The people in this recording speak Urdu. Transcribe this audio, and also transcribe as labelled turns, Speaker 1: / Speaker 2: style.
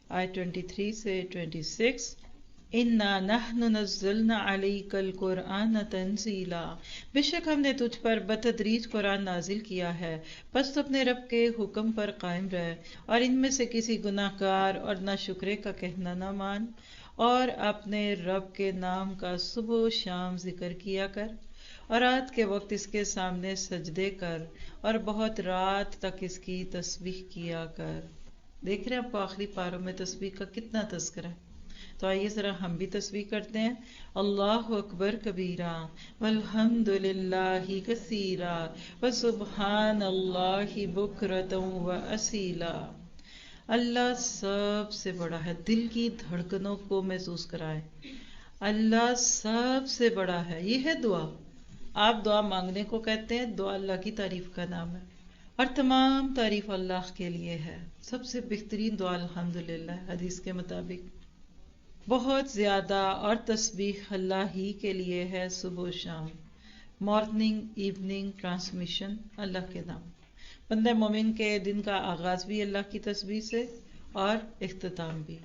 Speaker 1: آیت 23 سے 26، اِنَّا نَحْنُ نَزَّلْنَا عَلَيْكَ الْقُرْآنَ تَنزِيلًا، بے شک ہم نے تجھ پر بتدریج قرآن نازل کیا ہے، پس تو اپنے رب کے حکم پر قائم رہ، اور ان میں سے کسی گناہ گار اور ناشکرے کا کہنا نہ مان، اور اپنے رب کے نام کا صبح و شام ذکر کیا کر، اور رات کے وقت اس کے سامنے سجدے کر، اور بہت رات تک اس کی تسبیح کیا کر۔ دیکھ رہے ہیں آپ کو آخری پاروں میں تسبیح کا کتنا تذکرہ ہے۔ تو آئیے ذرا ہم بھی تسبیح کرتے ہیں، اللہ اکبر کبیرہ والحمد للہ کثیرہ وسبحان اللہ بکرۃ واصیلا۔ اللہ سب سے بڑا ہے، دل کی دھڑکنوں کو محسوس کرائیں، اللہ سب سے بڑا ہے۔ یہ ہے دعا، آپ دعا مانگنے کو کہتے ہیں، دعا اللہ کی تعریف کا نام ہے، اور تمام تعریف اللہ کے لیے ہے۔ سب سے بہترین دعا الحمدللہ حدیث کے مطابق، بہت زیادہ، اور تسبیح اللہ ہی کے لیے ہے صبح و شام، مارننگ ایوننگ ٹرانسمیشن اللہ کے نام۔ بندہ مومن کے دن کا آغاز بھی اللہ کی تسبیح سے اور اختتام بھی۔